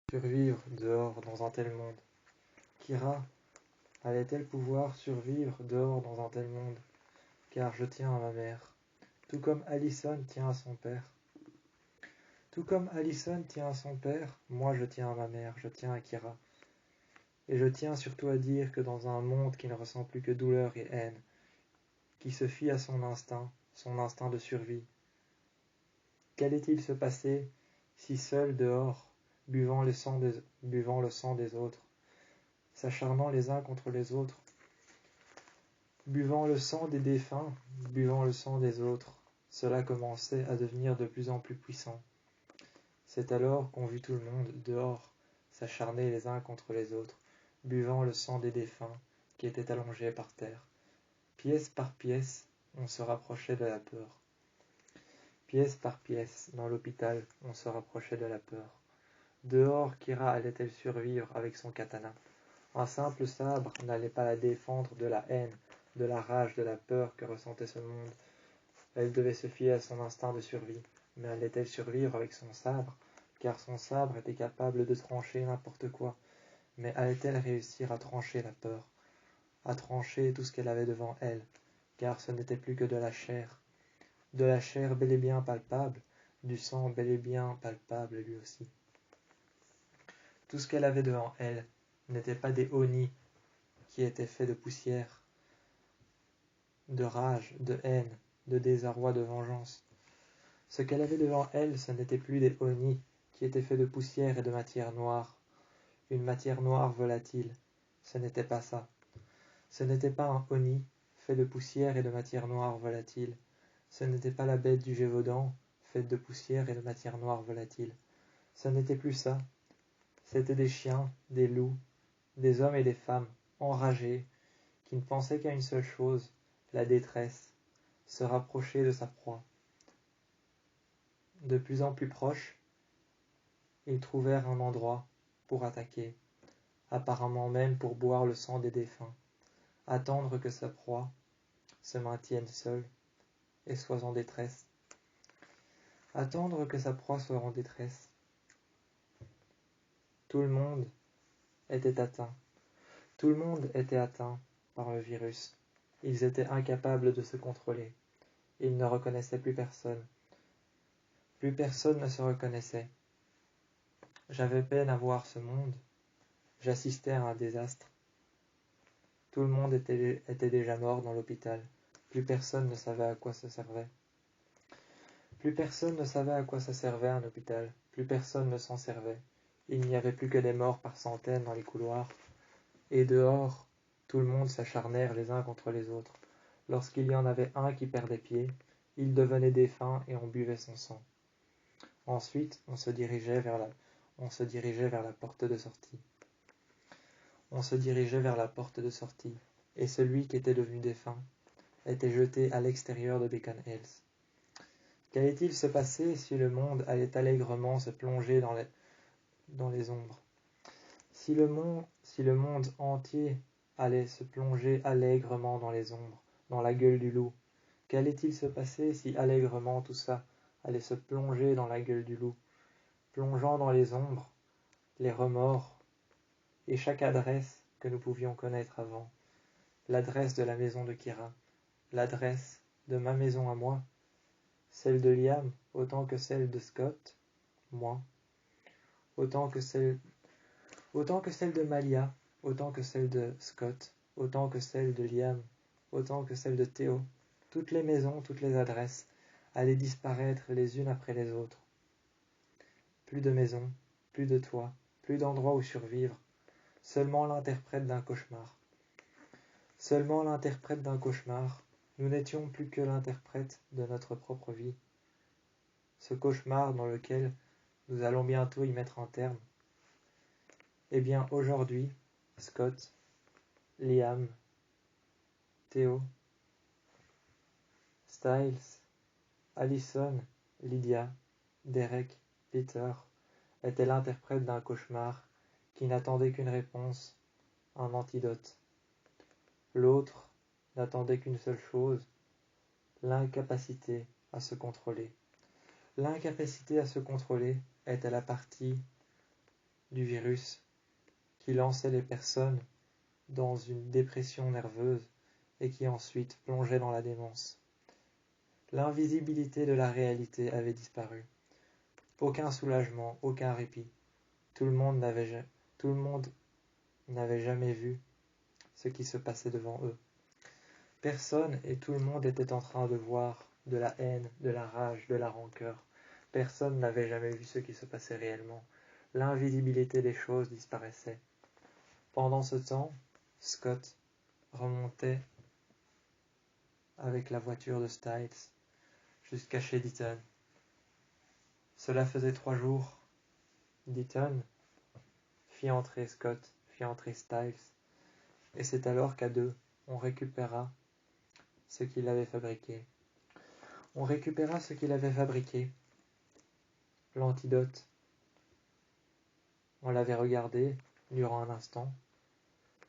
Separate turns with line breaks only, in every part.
survivre dehors dans un tel monde? Kira allait-elle pouvoir survivre dehors dans un tel monde? Car je tiens à ma mère, tout comme Allison tient à son père. Tout comme Allison tient à son père, moi je tiens à ma mère, je tiens à Kira. Et je tiens surtout à dire que dans un monde qui ne ressent plus que douleur et haine, qui se fie à son instinct de survie, qu'allait-il se passer si seul dehors, buvant le sang des autres, s'acharnant les uns contre les autres, buvant le sang des défunts, buvant le sang des autres, cela commençait à devenir de plus en plus puissant. C'est alors qu'on vit tout le monde dehors s'acharner les uns contre les autres, buvant le sang des défunts qui étaient allongés par terre. Pièce par pièce, on se rapprochait de la peur. Pièce par pièce, dans l'hôpital, on se rapprochait de la peur. Dehors, Kira allait-elle survivre avec son katana? Un simple sabre n'allait pas la défendre de la haine, de la rage, de la peur que ressentait ce monde. Elle devait se fier à son instinct de survie. Mais allait-elle survivre avec son sabre? Car son sabre était capable de trancher n'importe quoi. Mais allait-elle réussir à trancher la peur? À trancher tout ce qu'elle avait devant elle? Car ce n'était plus que de la chair bel et bien palpable, du sang bel et bien palpable lui aussi. Tout ce qu'elle avait devant elle n'était pas des honnis qui étaient faits de poussière, de rage, de haine, de désarroi, de vengeance. Ce qu'elle avait devant elle, ce n'était plus des honnis qui étaient faits de poussière et de matière noire. Une matière noire volatile, ce n'était pas ça. Ce n'était pas un honni fait de poussière et de matière noire volatile. Ce n'était pas la bête du Gévaudan, faite de poussière et de matière noire volatile. Ce n'était plus ça. C'étaient des chiens, des loups, des hommes et des femmes, enragés, qui ne pensaient qu'à une seule chose, la détresse, se rapprocher de sa proie. De plus en plus proches, ils trouvèrent un endroit pour attaquer, apparemment même pour boire le sang des défunts, attendre que sa proie se maintienne seule et soit en détresse. Attendre que sa proie soit en détresse. Tout le monde était atteint. Tout le monde était atteint par le virus. Ils étaient incapables de se contrôler. Ils ne reconnaissaient plus personne. Plus personne ne se reconnaissait. J'avais peine à voir ce monde. J'assistais à un désastre. Tout le monde était déjà mort dans l'hôpital. Plus personne ne savait à quoi ça servait. Plus personne ne savait à quoi ça servait un hôpital. Plus personne ne s'en servait. Il n'y avait plus que des morts par centaines dans les couloirs. Et dehors, tout le monde s'acharnèrent les uns contre les autres. Lorsqu'il y en avait un qui perdait pied, il devenait défunt et on buvait son sang. Ensuite, on se dirigeait vers la porte de sortie. On se dirigeait vers la porte de sortie, et celui qui était devenu défunt était jeté à l'extérieur de Beacon Hills. Qu'allait-il se passer si le monde allait allègrement se plonger dans les ombres? Si le monde entier allait se plonger allègrement dans les ombres, dans la gueule du loup, qu'allait-il se passer si allègrement tout ça allait se plonger dans la gueule du loup, plongeant dans les ombres, les remords, et chaque adresse que nous pouvions connaître avant, l'adresse de la maison de Kira, l'adresse de ma maison à moi, celle de Liam autant que celle de Scott, moi, autant que celle de Malia, autant que celle de Scott, autant que celle de Liam, autant que celle de Théo, toutes les maisons, toutes les adresses allaient disparaître les unes après les autres. Plus de maisons, plus de toits, plus d'endroits où survivre, seulement l'interprète d'un cauchemar. Seulement l'interprète d'un cauchemar, nous n'étions plus que l'interprète de notre propre vie. Ce cauchemar dans lequel nous allons bientôt y mettre un terme. Eh bien aujourd'hui, Scott, Liam, Théo, Styles, Allison, Lydia, Derek, Peter étaient l'interprète d'un cauchemar qui n'attendait qu'une réponse, un antidote. L'autre n'attendait qu'une seule chose, l'incapacité à se contrôler. L'incapacité à se contrôler était la partie du virus qui lançait les personnes dans une dépression nerveuse et qui ensuite plongeait dans la démence. L'invisibilité de la réalité avait disparu. Aucun soulagement, aucun répit. Tout le monde n'avait jamais vu ce qui se passait devant eux. Personne et tout le monde était en train de voir de la haine, de la rage, de la rancœur. Personne n'avait jamais vu ce qui se passait réellement. L'invisibilité des choses disparaissait. Pendant ce temps, Scott remontait avec la voiture de Styles jusqu'à chez Deaton. Cela faisait 3 jours. Deaton fit entrer Scott, fit entrer Styles, et c'est alors qu'à deux, on récupéra ce qu'il avait fabriqué. On récupéra ce qu'il avait fabriqué, l'antidote. On l'avait regardé durant un instant.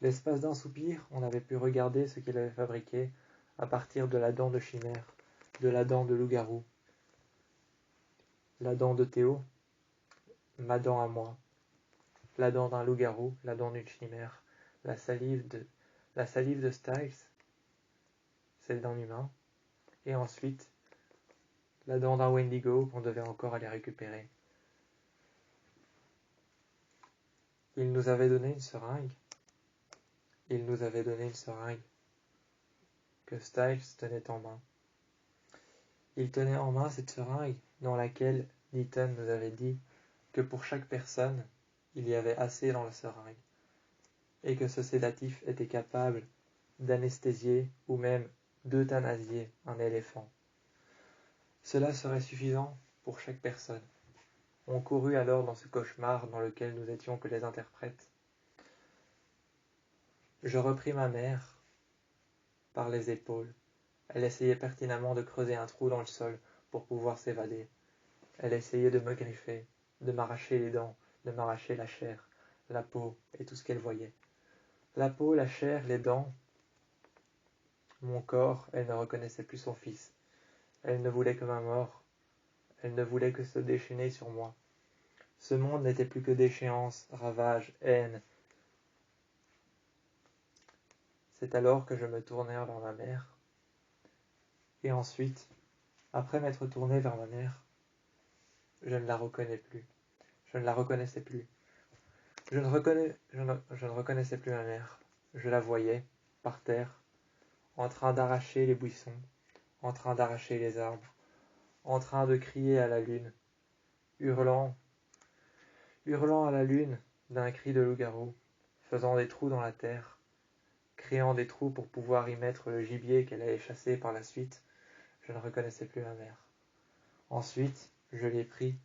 L'espace d'un soupir, on avait pu regarder ce qu'il avait fabriqué à partir de la dent de chimère, de la dent de loup-garou, la dent de Théo, ma dent à moi, la dent d'un loup-garou, la dent d'une chimère, la salive de Styles, celle d'un humain, et ensuite la dent d'un Wendigo qu'on devait encore aller récupérer. Il nous avait donné une seringue. Il nous avait donné une seringue que Styles tenait en main. Il tenait en main cette seringue dans laquelle Deaton nous avait dit que pour chaque personne, il y avait assez dans la seringue et que ce sédatif était capable d'anesthésier ou même d'euthanasier un éléphant. Cela serait suffisant pour chaque personne. On courut alors dans ce cauchemar dans lequel nous étions que les interprètes. Je repris ma mère par les épaules. Elle essayait pertinemment de creuser un trou dans le sol pour pouvoir s'évader. Elle essayait de me griffer, de m'arracher les dents, de m'arracher la chair, la peau et tout ce qu'elle voyait. La peau, la chair, les dents, mon corps, elle ne reconnaissait plus son fils. Elle ne voulait que ma mort. Elle ne voulait que se déchaîner sur moi. Ce monde n'était plus que déchéance, ravage, haine. C'est alors que je me tournai vers ma mère. Et ensuite, après m'être tourné vers ma mère, je ne la reconnais plus. Je ne la reconnaissais plus. Je ne reconnaissais plus ma mère. Je la voyais, par terre, en train d'arracher les buissons, en train d'arracher les arbres, en train de crier à la lune, hurlant à la lune d'un cri de loup-garou, faisant des trous dans la terre, créant des trous pour pouvoir y mettre le gibier qu'elle allait chasser par la suite. Je ne reconnaissais plus ma mère. Ensuite, je l'ai pris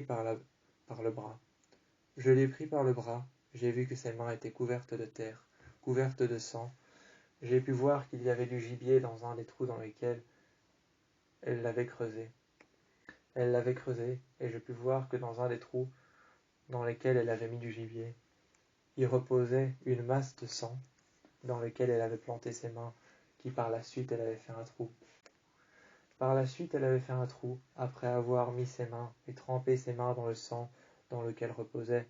par le bras. Je l'ai pris par le bras, j'ai vu que ses mains étaient couvertes de terre, couvertes de sang. J'ai pu voir qu'il y avait du gibier dans un des trous dans lesquels elle l'avait creusé. Elle l'avait creusé, et j'ai pu voir que dans un des trous dans lesquels elle avait mis du gibier, il reposait une masse de sang dans lequel elle avait planté ses mains, qui par la suite elle avait fait un trou. Par la suite elle avait fait un trou, après avoir mis ses mains et trempé ses mains dans le sang dans lequel reposait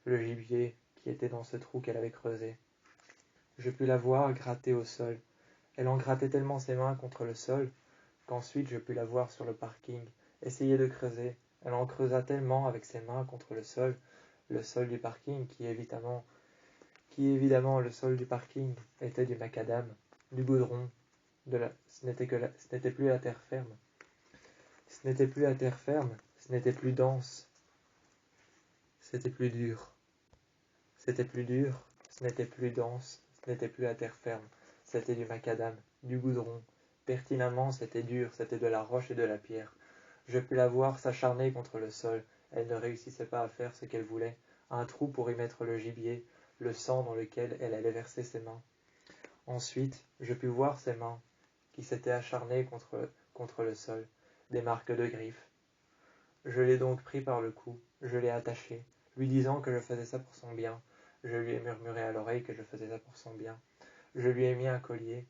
le gibier qui était dans ce trou qu'elle avait creusé. Je pus la voir gratter au sol. Elle en grattait tellement ses mains contre le sol qu'ensuite je pus la voir sur le parking, essayer de creuser. Elle en creusa tellement avec ses mains contre le sol du parking qui évidemment le sol du parking était du macadam, du goudron, ce n'était plus la terre ferme. Ce n'était plus la terre ferme, ce n'était plus dense, c'était plus dur. C'était plus dur, ce n'était plus dense, ce n'était plus la terre ferme, c'était du macadam, du goudron. Pertinemment, c'était dur, c'était de la roche et de la pierre. Je pus la voir s'acharner contre le sol. Elle ne réussissait pas à faire ce qu'elle voulait, un trou pour y mettre le gibier, le sang dans lequel elle allait verser ses mains. Ensuite, je pus voir ses mains, qui s'étaient acharnées contre le sol, des marques de griffes. Je l'ai donc pris par le cou, je l'ai attaché, lui disant que je faisais ça pour son bien. Je lui ai murmuré à l'oreille que je faisais ça pour son bien. Je lui ai mis un collier,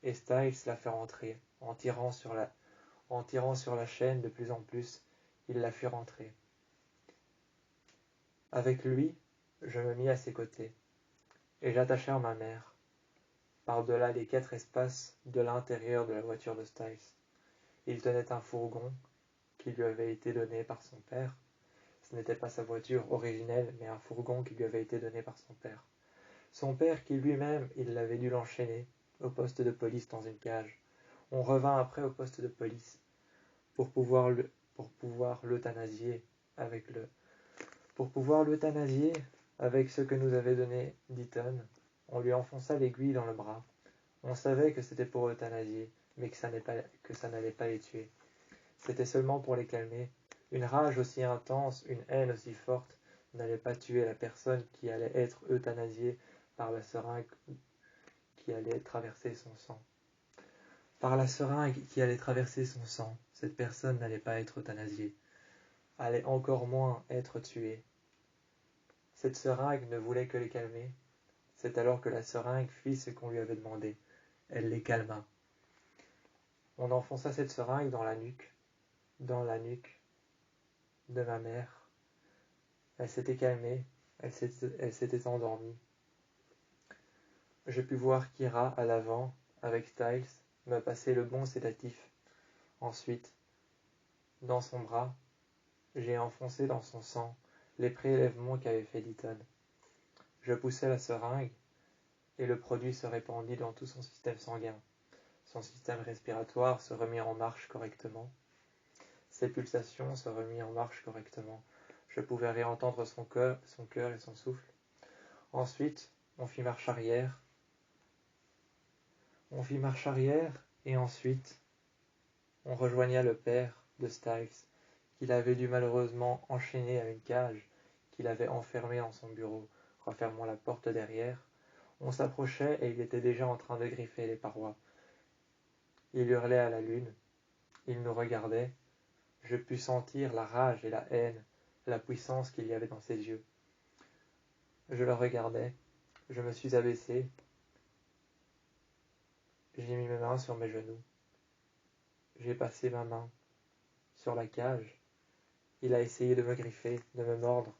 et Styles l'a fait rentrer, en tirant sur la chaîne de plus en plus. il la fit rentrer. Avec lui, je me mis à ses côtés, et j'attachai ma mère, par-delà les 4 espaces de l'intérieur de la voiture de Styles. Il tenait un fourgon qui lui avait été donné par son père. Ce n'était pas sa voiture originelle, mais un fourgon qui lui avait été donné par son père. Son père qui lui-même, il avait dû l'enchaîner au poste de police dans une cage. On revint après au poste de police pour pouvoir l'euthanasier avec ce que nous avait donné Deaton. On lui enfonça l'aiguille dans le bras. On savait que c'était pour euthanasier, mais que ça n'allait pas les tuer. C'était seulement pour les calmer. Une rage aussi intense, une haine aussi forte n'allait pas tuer la personne qui allait être euthanasiée par la seringue qui allait traverser son sang. Par la seringue qui allait traverser son sang, cette personne n'allait pas être euthanasiée, allait encore moins être tuée. Cette seringue ne voulait que les calmer. C'est alors que la seringue fit ce qu'on lui avait demandé. Elle les calma. On enfonça cette seringue dans la nuque de ma mère. Elle s'était calmée, elle s'était endormie. Je pus voir Kira à l'avant, avec Styles, me passer le bon sédatif. Ensuite, dans son bras, j'ai enfoncé dans son sang les prélèvements qu'avait fait Deaton. Je poussai la seringue, et le produit se répandit dans tout son système sanguin. Son système respiratoire se remit en marche correctement. Ses pulsations se remirent en marche correctement. Je pouvais réentendre son cœur et son souffle. Ensuite, on fit marche arrière. Et ensuite, on rejoigna le père de Styles, qu'il avait dû malheureusement enchaîner à une cage, qu'il avait enfermé dans son bureau, refermant la porte derrière. On s'approchait et il était déjà en train de griffer les parois. Il hurlait à la lune. Il nous regardait. Je pus sentir la rage et la haine, la puissance qu'il y avait dans ses yeux. Je le regardais. Je me suis abaissé. J'ai mis mes mains sur mes genoux. J'ai passé ma main sur la cage. Il a essayé de me griffer, de me mordre.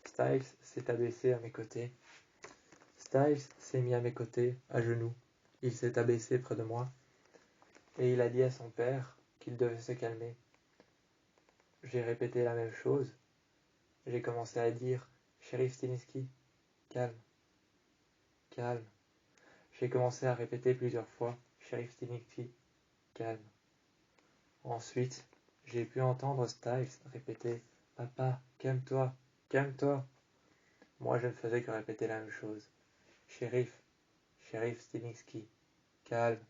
Styles s'est abaissé à mes côtés. Styles s'est mis à mes côtés, à genoux. Il s'est abaissé près de moi. Et il a dit à son père qu'il devait se calmer. J'ai répété la même chose. J'ai commencé à dire « Shérif Stilinski, calme, calme ». J'ai commencé à répéter plusieurs fois « Shérif Stilinski, calme ». Ensuite, j'ai pu entendre Styles répéter « Papa, calme-toi, calme-toi ». Moi, je ne faisais que répéter la même chose. « Shérif Stilinski, calme ».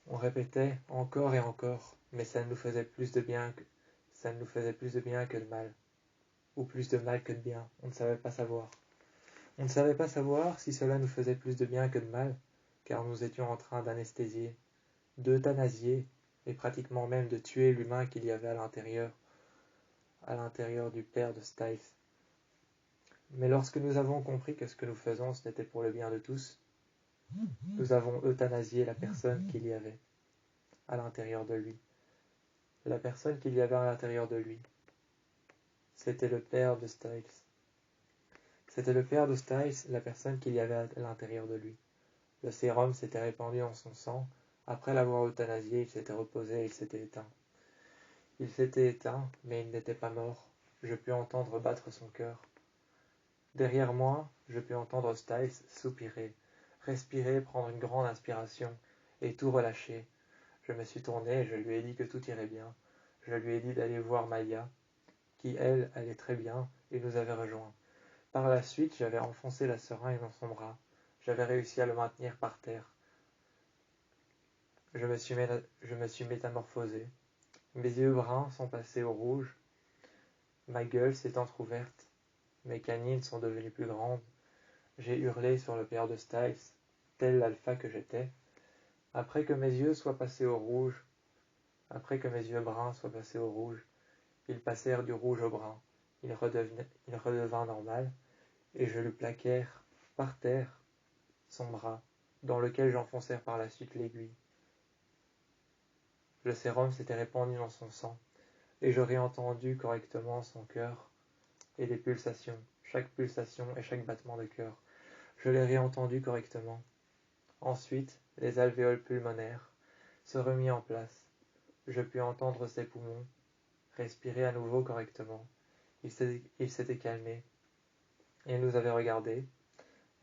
On répétait encore et encore, mais ça nous faisait plus de bien que de mal. Ou plus de mal que de bien, on ne savait pas savoir. On ne savait pas savoir si cela nous faisait plus de bien que de mal, car nous étions en train d'anesthésier, d'euthanasier, et pratiquement même de tuer l'humain qu'il y avait à l'intérieur du père de Styles. Mais lorsque nous avons compris que ce que nous faisons, ce n'était pour le bien de tous, nous avons euthanasié la personne qu'il y avait à l'intérieur de lui. La personne qu'il y avait à l'intérieur de lui, c'était le père de Styles. C'était le père de Styles, la personne qu'il y avait à l'intérieur de lui. Le sérum s'était répandu dans son sang. Après l'avoir euthanasié, il s'était reposé et il s'était éteint. Il s'était éteint, mais il n'était pas mort. Je pus entendre battre son cœur. Derrière moi, je pus entendre Styles soupirer, respirer, prendre une grande inspiration, et tout relâcher. Je me suis tourné et je lui ai dit que tout irait bien. Je lui ai dit d'aller voir Maya, qui, elle, allait très bien, et nous avait rejoints. Par la suite, j'avais enfoncé la seringue dans son bras. J'avais réussi à le maintenir par terre. Je me suis métamorphosé. Mes yeux bruns sont passés au rouge. Ma gueule s'est entr'ouverte. Mes canines sont devenues plus grandes. J'ai hurlé sur le père de Styles, tel l'alpha que j'étais. Après que mes yeux soient passés au rouge, après que mes yeux bruns soient passés au rouge, ils passèrent du rouge au brun. Il redevint normal, et je lui plaquai par terre son bras, dans lequel j'enfonçai par la suite l'aiguille. Le sérum s'était répandu dans son sang, et j'aurais entendu correctement son cœur et les pulsations, chaque pulsation et chaque battement de cœur. Je l'ai réentendu correctement. Ensuite, les alvéoles pulmonaires se remirent en place. Je pus entendre ses poumons respirer à nouveau correctement. Il s'était calmé. Il nous avait regardés.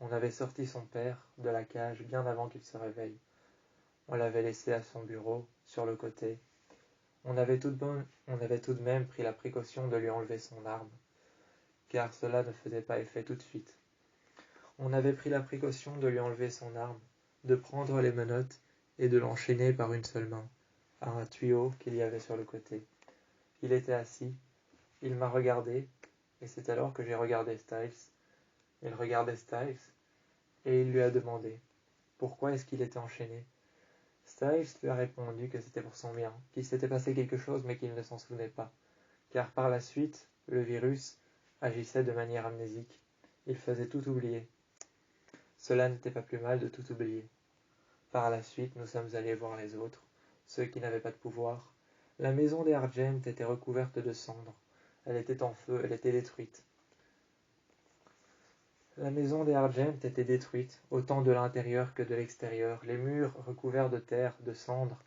On avait sorti son père de la cage bien avant qu'il se réveille. On l'avait laissé à son bureau, sur le côté. On avait tout de même pris la précaution de lui enlever son arme, car cela ne faisait pas effet tout de suite. On avait pris la précaution de lui enlever son arme, de prendre les menottes et de l'enchaîner par une seule main, à un tuyau qu'il y avait sur le côté. Il était assis, il m'a regardé, et c'est alors que j'ai regardé Styles. Il regardait Styles, et il lui a demandé pourquoi est-ce qu'il était enchaîné. Styles lui a répondu que c'était pour son bien, qu'il s'était passé quelque chose mais qu'il ne s'en souvenait pas, car par la suite, le virus agissait de manière amnésique. Il faisait tout oublier. Cela n'était pas plus mal de tout oublier. Par la suite, nous sommes allés voir les autres, ceux qui n'avaient pas de pouvoir. La maison des Argent était recouverte de cendres. Elle était en feu, elle était détruite. La maison des Argent était détruite, autant de l'intérieur que de l'extérieur, les murs recouverts de terre, de cendres,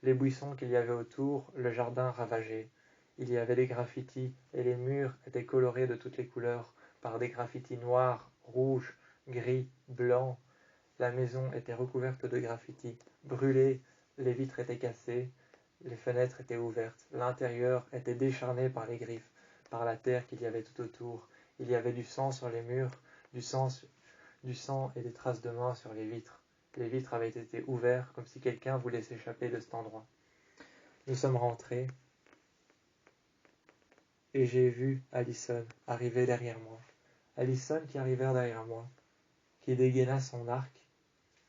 les buissons qu'il y avait autour, le jardin ravagé. Il y avait des graffitis, et les murs étaient colorés de toutes les couleurs, par des graffitis noirs, rouges, gris, blancs. La maison était recouverte de graffitis, brûlés, les vitres étaient cassées, les fenêtres étaient ouvertes, l'intérieur était décharné par les griffes, par la terre qu'il y avait tout autour. Il y avait du sang sur les murs, du sang et des traces de mains sur les vitres. Les vitres avaient été ouvertes comme si quelqu'un voulait s'échapper de cet endroit. Nous sommes rentrés et j'ai vu Allison arriver derrière moi. Allison qui arrivait derrière moi, qui dégaina son arc,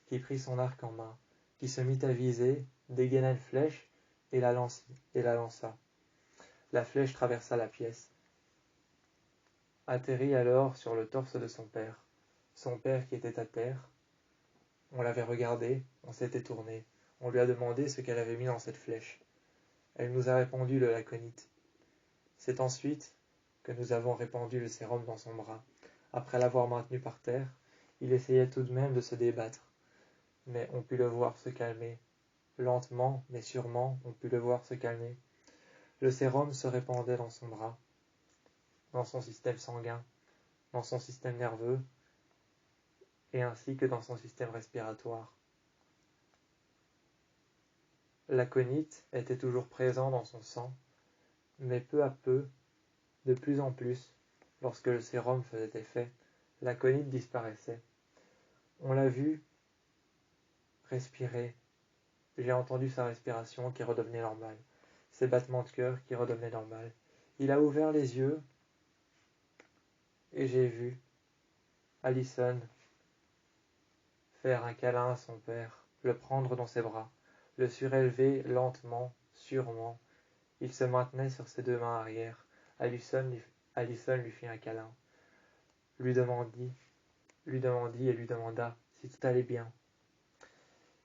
qui prit son arc en main, qui se mit à viser, dégaina une flèche et la lança. La flèche traversa la pièce, atterrit alors sur le torse de son père qui était à terre. On l'avait regardé, on s'était tourné, on lui a demandé ce qu'elle avait mis dans cette flèche. Elle nous a répondu le laconite. C'est ensuite que nous avons répandu le sérum dans son bras. Après l'avoir maintenu par terre, il essayait tout de même de se débattre, mais on put le voir se calmer. Lentement, mais sûrement, on put le voir se calmer. Le sérum se répandait dans son bras, dans son système sanguin, dans son système nerveux, et ainsi que dans son système respiratoire. L'aconite était toujours présent dans son sang, mais peu à peu, de plus en plus, lorsque le sérum faisait effet, l'aconite disparaissait. On l'a vu respirer. J'ai entendu sa respiration qui redevenait normale, ses battements de cœur qui redevenaient normaux. Il a ouvert les yeux et j'ai vu Allison faire un câlin à son père, le prendre dans ses bras, le surélever lentement, sûrement. Il se maintenait sur ses deux mains arrière. Allison lui fit un câlin, lui demanda si tout allait bien.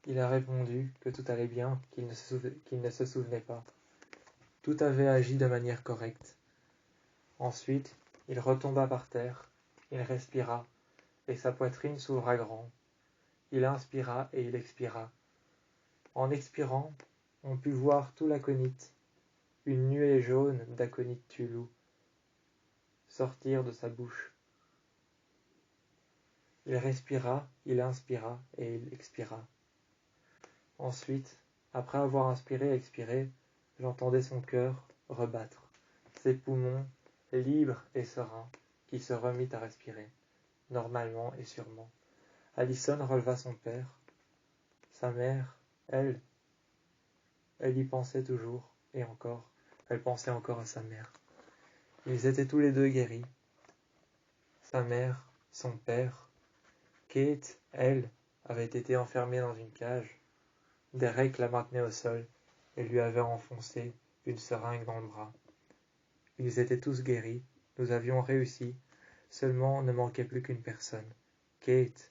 Il a répondu que tout allait bien, qu'il ne se souvenait pas. Tout avait agi de manière correcte. Ensuite, il retomba par terre, il respira, et sa poitrine s'ouvra grand. Il inspira et il expira. En expirant, on put voir tout l'aconite, une nuée jaune d'aconite tulou, sortir de sa bouche. Il respira, il inspira et il expira. Ensuite, après avoir inspiré et expiré, j'entendais son cœur rebattre, ses poumons libres et sereins, qui se remit à respirer, normalement et sûrement. Allison releva son père. Sa mère, elle y pensait toujours, et encore, elle pensait encore à sa mère. Ils étaient tous les deux guéris. Sa mère, son père. Kate, elle, avait été enfermée dans une cage. Derek la maintenait au sol et lui avait enfoncé une seringue dans le bras. Ils étaient tous guéris, nous avions réussi, seulement ne manquait plus qu'une personne. Kate,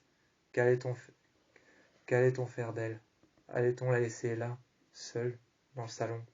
qu'allait-on faire d'elle? Allait-on la laisser là, seule? dans le salon.